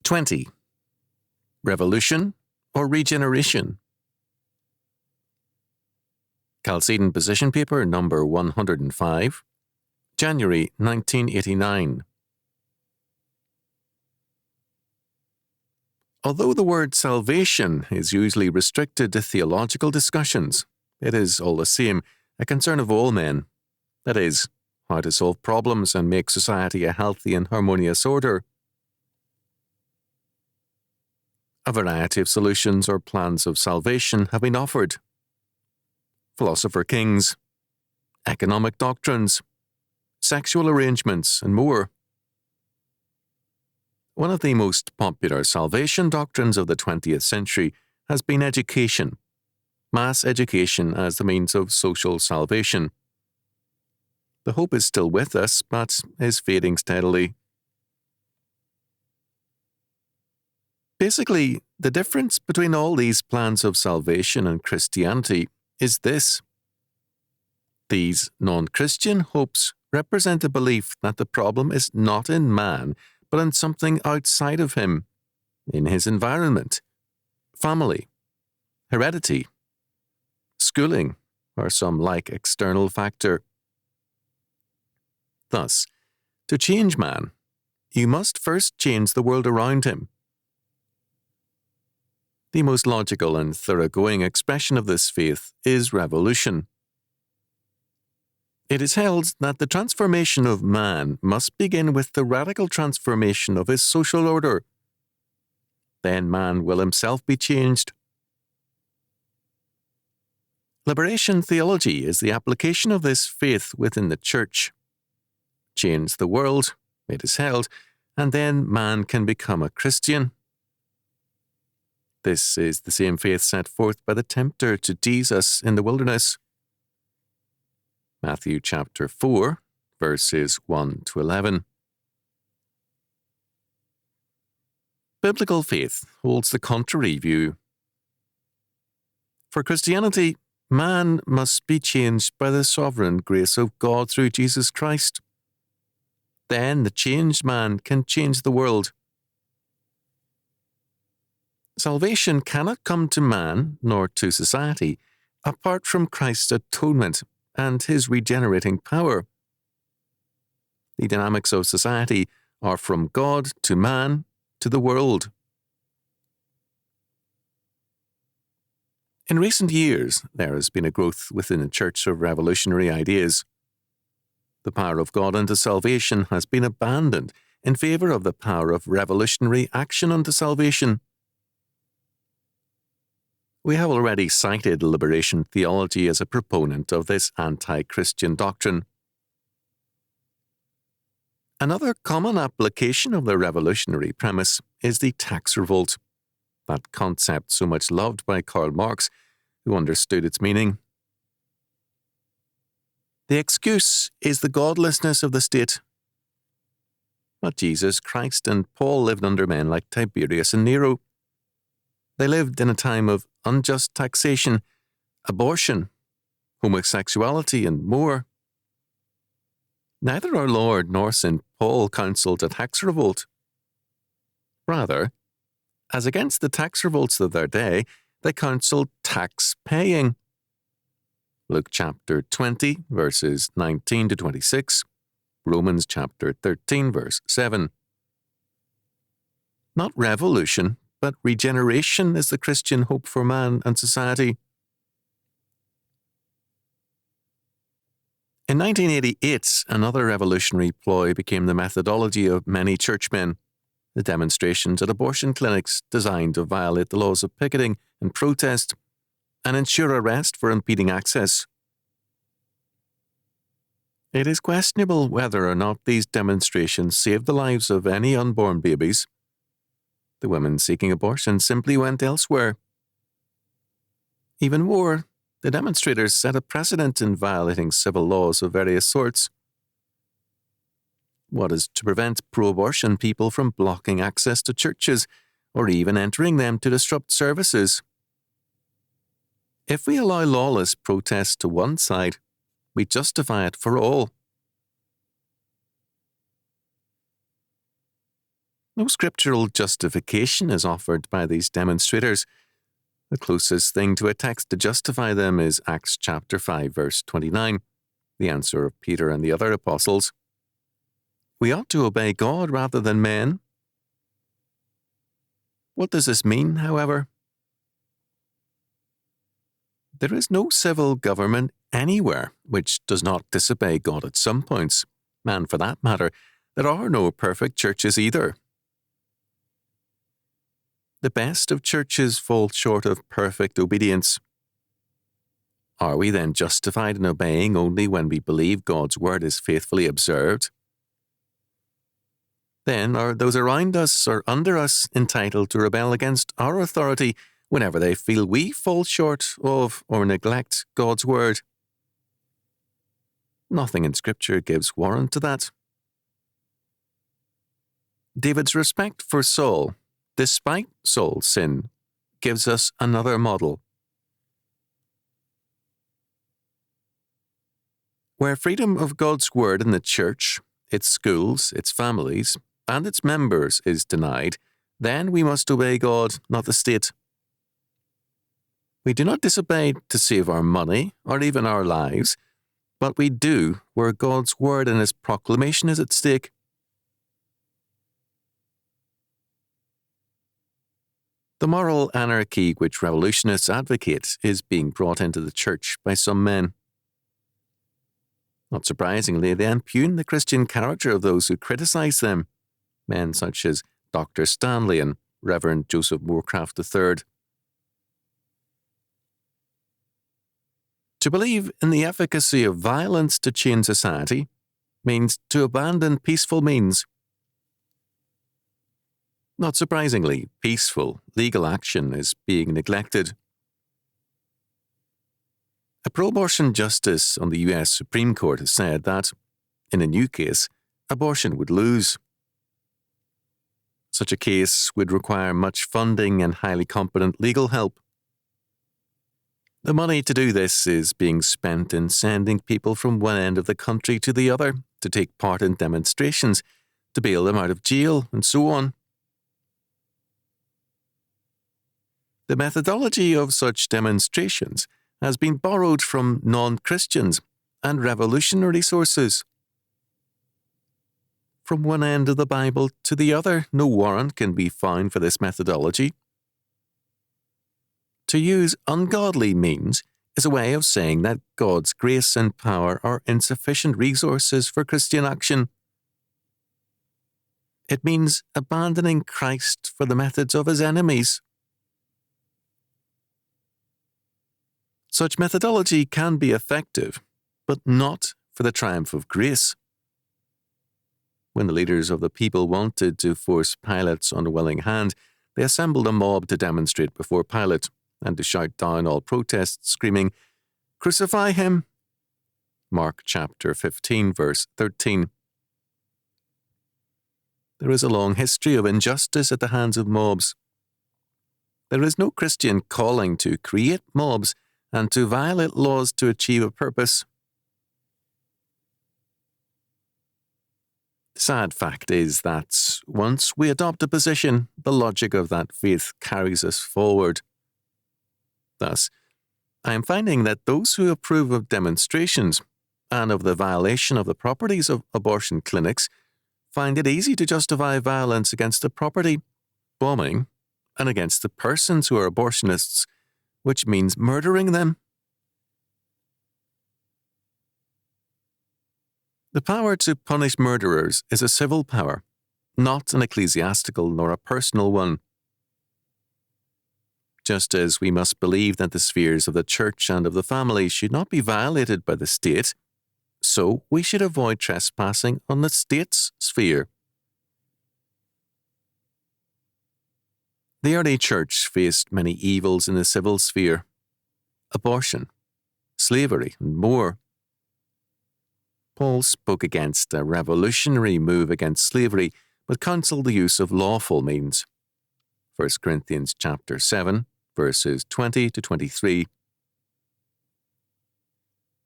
20. Revolution or Regeneration? Chalcedon Position Paper number 105, January 1989. Although the word salvation is usually restricted to theological discussions, it is all the same a concern of all men. That is, how to solve problems and make society a healthy and harmonious order. A variety of solutions or plans of salvation have been offered. Philosopher kings, economic doctrines, sexual arrangements, and more. One of the most popular salvation doctrines of the 20th century has been education, mass education as the means of social salvation. The hope is still with us, but is fading steadily. Basically, the difference between all these plans of salvation and Christianity is this. These non-Christian hopes represent a belief that the problem is not in man, but in something outside of him, in his environment, family, heredity, schooling, or some like external factor. Thus, to change man, you must first change the world around him. The most logical and thoroughgoing expression of this faith is revolution. It is held that the transformation of man must begin with the radical transformation of his social order. Then man will himself be changed. Liberation theology is the application of this faith within the Church. Change the world, it is held, and then man can become a Christian. This is the same faith set forth by the tempter to Jesus in the wilderness. Matthew chapter 4, verses 1 to 11. Biblical faith holds the contrary view. For Christianity, man must be changed by the sovereign grace of God through Jesus Christ. Then the changed man can change the world. Salvation cannot come to man, nor to society, apart from Christ's atonement and his regenerating power. The dynamics of society are from God to man to the world. In recent years, there has been a growth within the Church of revolutionary ideas. The power of God unto salvation has been abandoned in favor of the power of revolutionary action unto salvation. We have already cited liberation theology as a proponent of this anti-Christian doctrine. Another common application of the revolutionary premise is the tax revolt, that concept so much loved by Karl Marx, who understood its meaning. The excuse is the godlessness of the state. But Jesus Christ and Paul lived under men like Tiberius and Nero. They lived in a time of unjust taxation, abortion, homosexuality, and more. Neither our Lord nor St. Paul counselled a tax revolt. Rather, as against the tax revolts of their day, they counselled tax paying. Luke chapter 20, verses 19 to 26, Romans chapter 13, verse 7. Not revolution, but regeneration is the Christian hope for man and society. In 1988, another revolutionary ploy became the methodology of many churchmen, the demonstrations at abortion clinics designed to violate the laws of picketing and protest and ensure arrest for impeding access. It is questionable whether or not these demonstrations saved the lives of any unborn babies. The women seeking abortion simply went elsewhere. Even more, the demonstrators set a precedent in violating civil laws of various sorts. What is to prevent pro-abortion people from blocking access to churches or even entering them to disrupt services? If we allow lawless protest to one side, we justify it for all. No scriptural justification is offered by these demonstrators. The closest thing to a text to justify them is Acts chapter 5, verse 29, the answer of Peter and the other apostles. We ought to obey God rather than men. What does this mean, however? There is no civil government anywhere which does not disobey God at some points, and for that matter, there are no perfect churches either. The best of churches fall short of perfect obedience. Are we then justified in obeying only when we believe God's word is faithfully observed? Then are those around us or under us entitled to rebel against our authority whenever they feel we fall short of or neglect God's word? Nothing in Scripture gives warrant to that. David's respect for Saul, despite Saul's sin, gives us another model. Where freedom of God's word in the church, its schools, its families, and its members is denied, then we must obey God, not the state. We do not disobey to save our money or even our lives, but we do where God's word and his proclamation is at stake. The moral anarchy which revolutionists advocate is being brought into the church by some men. Not surprisingly, they impugn the Christian character of those who criticize them, men such as Dr. Stanley and Reverend Joseph Moorcraft III. To believe in the efficacy of violence to change society means to abandon peaceful means. Not surprisingly, peaceful, legal action is being neglected. A pro-abortion justice on the U.S. Supreme Court has said that, in a new case, abortion would lose. Such a case would require much funding and highly competent legal help. The money to do this is being spent in sending people from one end of the country to the other to take part in demonstrations, to bail them out of jail, and so on. The methodology of such demonstrations has been borrowed from non-Christians and revolutionary sources. From one end of the Bible to the other, no warrant can be found for this methodology. To use ungodly means is a way of saying that God's grace and power are insufficient resources for Christian action. It means abandoning Christ for the methods of his enemies. Such methodology can be effective, but not for the triumph of grace. When the leaders of the people wanted to force Pilate's unwilling hand, they assembled a mob to demonstrate before Pilate and to shout down all protests, screaming, "Crucify him!" Mark chapter 15, verse 13. There is a long history of injustice at the hands of mobs. There is no Christian calling to create mobs and to violate laws to achieve a purpose. The sad fact is that once we adopt a position, the logic of that faith carries us forward. Thus, I am finding that those who approve of demonstrations and of the violation of the properties of abortion clinics find it easy to justify violence against the property, bombing, and against the persons who are abortionists, which means murdering them. The power to punish murderers is a civil power, not an ecclesiastical nor a personal one. Just as we must believe that the spheres of the church and of the family should not be violated by the state, so we should avoid trespassing on the state's sphere. The early church faced many evils in the civil sphere: abortion, slavery, and more. Paul spoke against a revolutionary move against slavery, but counseled the use of lawful means. 1 Corinthians chapter 7, verses 20 to 23.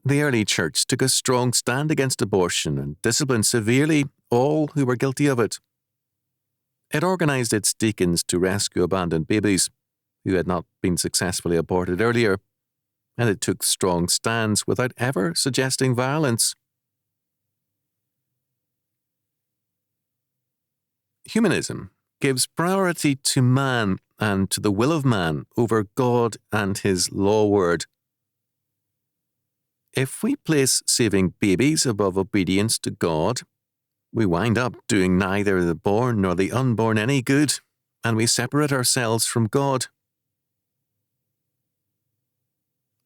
The early church took a strong stand against abortion and disciplined severely all who were guilty of it. It organized its deacons to rescue abandoned babies who had not been successfully aborted earlier, and it took strong stands without ever suggesting violence. Humanism gives priority to man and to the will of man over God and his law word. If we place saving babies above obedience to God, we wind up doing neither the born nor the unborn any good, and we separate ourselves from God.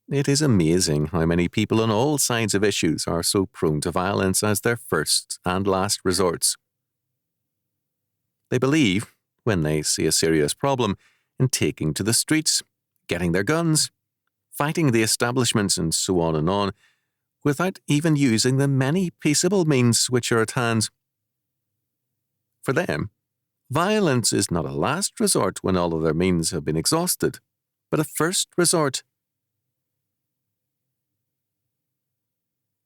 It is amazing how many people on all sides of issues are so prone to violence as their first and last resorts. They believe, when they see a serious problem, in taking to the streets, getting their guns, fighting the establishments, and so on, without even using the many peaceable means which are at hand. For them, violence is not a last resort when all of their means have been exhausted, but a first resort.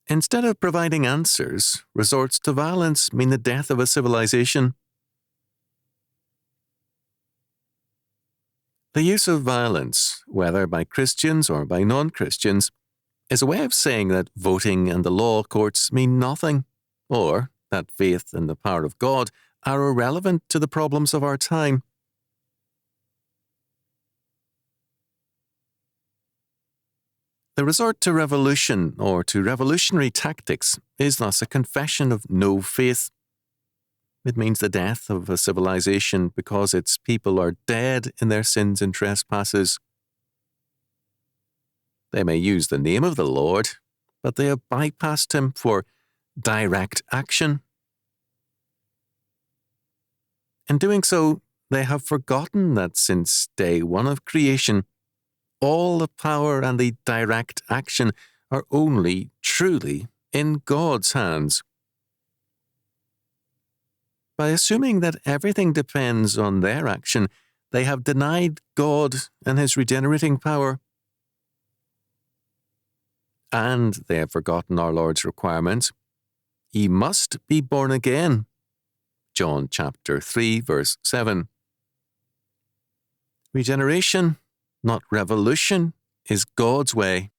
Instead of providing answers, resorts to violence mean the death of a civilization. The use of violence, whether by Christians or by non-Christians, is a way of saying that voting and the law courts mean nothing, or that faith and the power of God are irrelevant to the problems of our time. The resort to revolution or to revolutionary tactics is thus a confession of no faith. It means the death of a civilization because its people are dead in their sins and trespasses. They may use the name of the Lord, but they have bypassed him for direct action. In doing so, they have forgotten that since day one of creation, all the power and the direct action are only truly in God's hands. By assuming that everything depends on their action, they have denied God and his regenerating power. And they have forgotten our Lord's requirement. Ye must be born again. John chapter 3, verse 7. Regeneration, not revolution, is God's way.